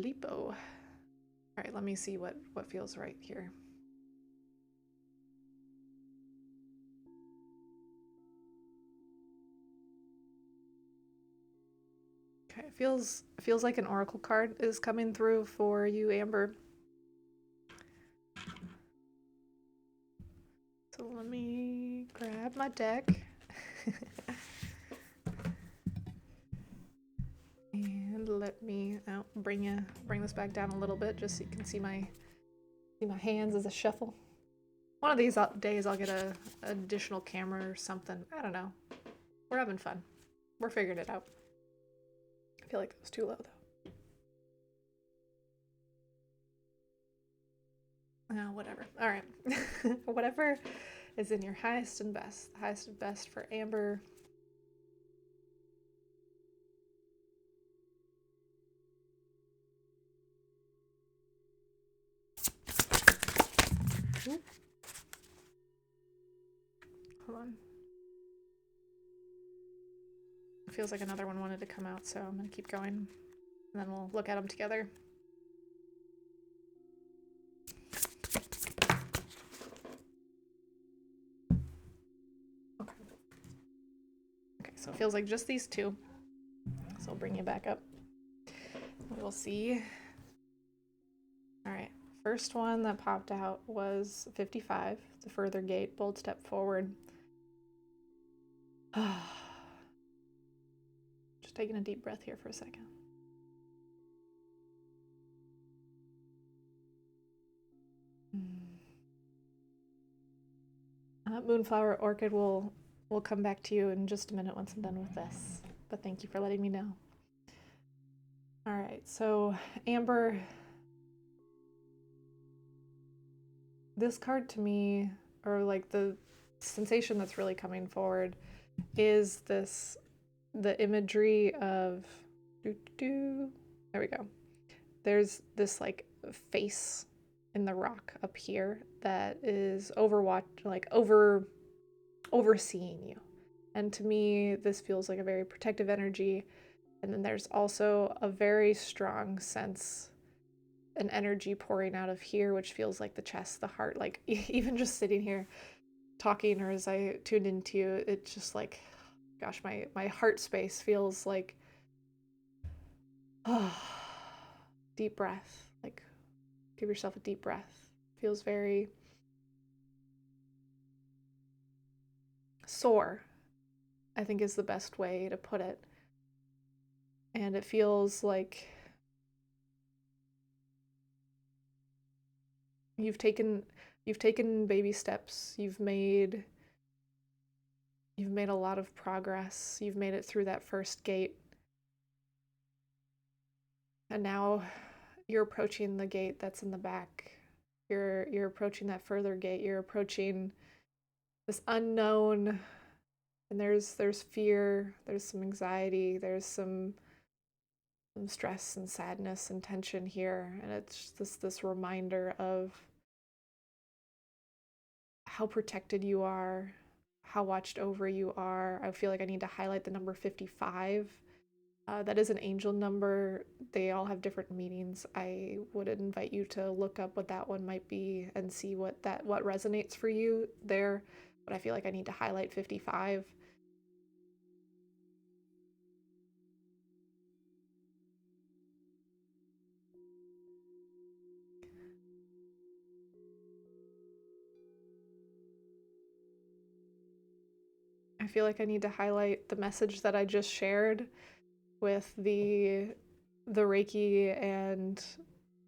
Sleepo. All right, let me see what feels right here. Okay, it feels like an oracle card is coming through for you, Amber. So let me grab my deck. And let me bring this back down a little bit just so you can see my hands as a shuffle. One of these days I'll get a additional camera or something. I don't know. We're having fun. We're figuring it out. I feel like that was too low though. Oh, whatever. All right. Whatever is in your highest and best. The highest and best for Amber. Ooh. Hold on. It feels like another one wanted to come out, so I'm going to keep going. And then we'll look at them together. Okay. Okay, so it feels like just these two. So I'll bring you back up. We'll see. All right. First one that popped out was 55, the further gate, bold step forward. Just taking a deep breath here for a second. Moonflower Orchid will come back to you in just a minute once I'm done with this, but thank you for letting me know. All right, so Amber, this card to me, or like the sensation that's really coming forward, is the imagery of there we go. There's this like face in the rock up here that is overseeing you. And to me, this feels like a very protective energy. And then there's also a very strong sense, an energy pouring out of here, which feels like the chest, the heart, like even just sitting here talking, or as I tuned into you, it's just like, gosh, my heart space feels like, deep breath, like give yourself a deep breath. Feels very sore, I think is the best way to put it. And it feels like you've taken baby steps. You've made a lot of progress. You've made it through that first gate. And now you're approaching the gate that's in the back. You're approaching that further gate. You're approaching this unknown, and there's fear, there's some anxiety, there's some stress and sadness and tension here, and it's just this reminder of how protected you are, how watched over you are. I feel like I need to highlight the number 55. That is an angel number. They all have different meanings. I would invite you to look up what that one might be and see what resonates for you there. But I feel like I need to highlight 55. I feel like I need to highlight the message that I just shared with the Reiki and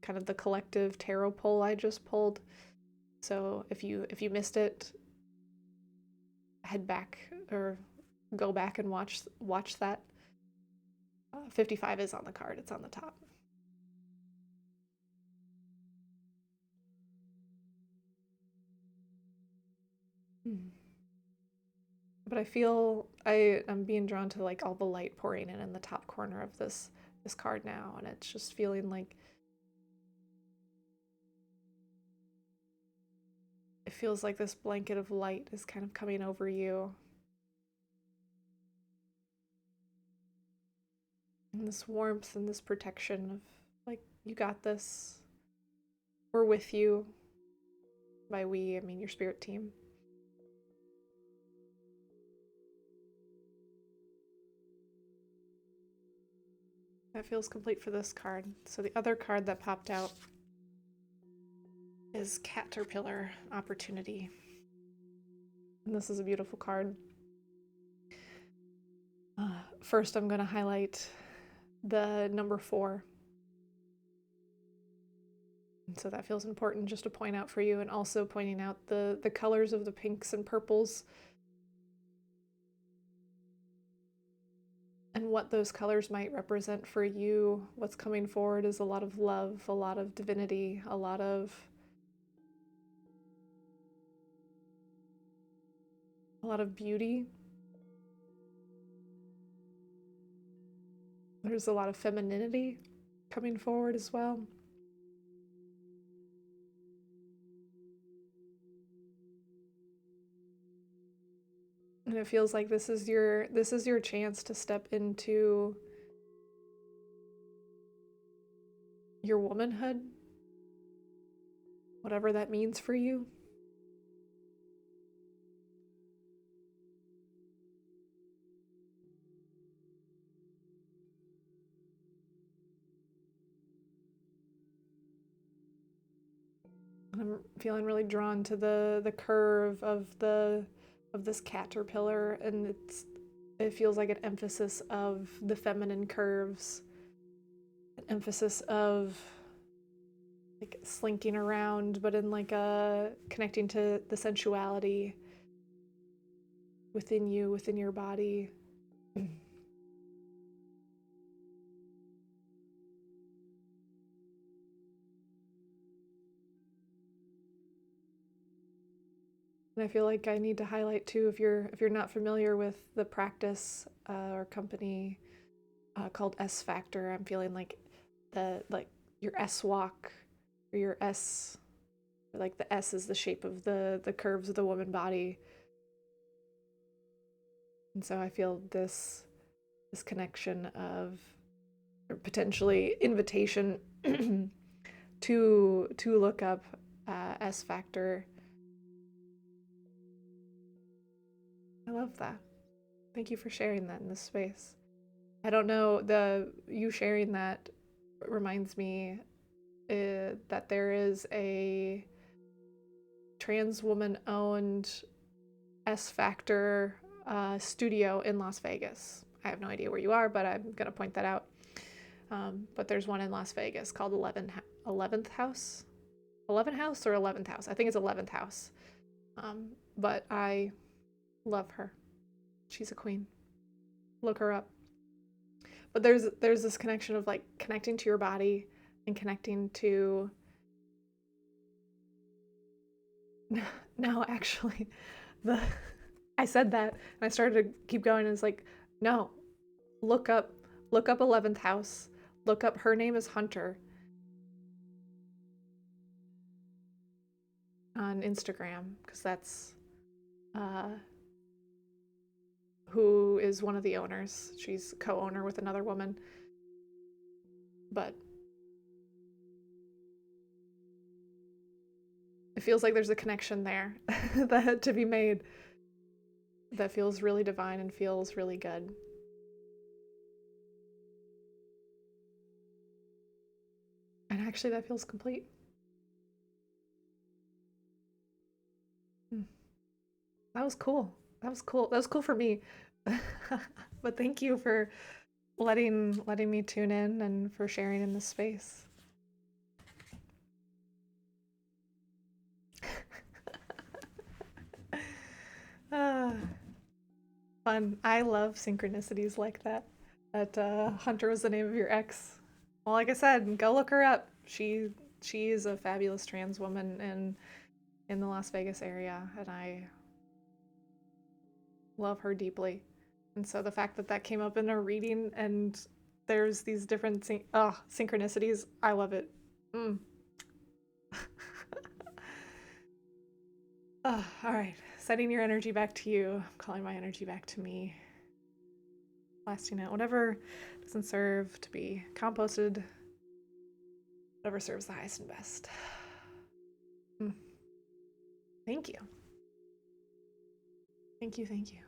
kind of the collective tarot pull I just pulled. So if you missed it, head back or go back and watch that. 55 is on the card. It's on the top. But I feel I'm being drawn to like all the light pouring in the top corner of this card now, and it's just feeling like it feels like this blanket of light is kind of coming over you. And this warmth and this protection of like You got this. We're with you. By we, I mean your spirit team. That feels complete for this card. So the other card that popped out is Caterpillar Opportunity. And this is a beautiful card. First, I'm going to highlight the number 4. And so that feels important just to point out for you, and also pointing out the colors of the pinks and purples and what those colors might represent for you. What's coming forward is a lot of love, a lot of divinity, a lot of beauty. There's a lot of femininity coming forward as well. And it feels like this is your chance to step into your womanhood, whatever that means for you. I'm feeling really drawn to the curve of this caterpillar, and it feels like an emphasis of the feminine curves, an emphasis of like slinking around, but in like a connecting to the sensuality within you, within your body. And I feel like I need to highlight too, if you're not familiar with the practice or company called S Factor, I'm feeling like your S walk, or your S, like the S is the shape of the curves of the woman body. And so I feel this connection of, or potentially invitation to look up S Factor. I love that. Thank you for sharing that in this space. I don't know, you sharing that reminds me that there is a trans woman owned S Factor studio in Las Vegas. I have no idea where you are, but I'm going to point that out. But there's one in Las Vegas called 11th House? 11th House or 11th House? I think it's 11th House. But I love her. She's a queen. Look her up. But there's this connection of like connecting to your body and connecting to... No, actually, I said that and I started to keep going, and it's like, no, look up 11th House. Look up, her name is Hunter on Instagram, because that's who is one of the owners. She's co-owner with another woman. But it feels like there's a connection there that had to be made that feels really divine and feels really good. And actually that feels complete. That was cool. That was cool for me. But thank you for letting me tune in and for sharing in this space. Fun. I love synchronicities like that. That Hunter was the name of your ex. Well, like I said, go look her up. She is a fabulous trans woman in the Las Vegas area, and I love her deeply. And so the fact that came up in a reading and there's these different synchronicities, I love it. All right, sending your energy back to you. I'm calling my energy back to me. Blasting out whatever doesn't serve to be composted Whatever serves the highest and best. Thank you. Thank you, thank you.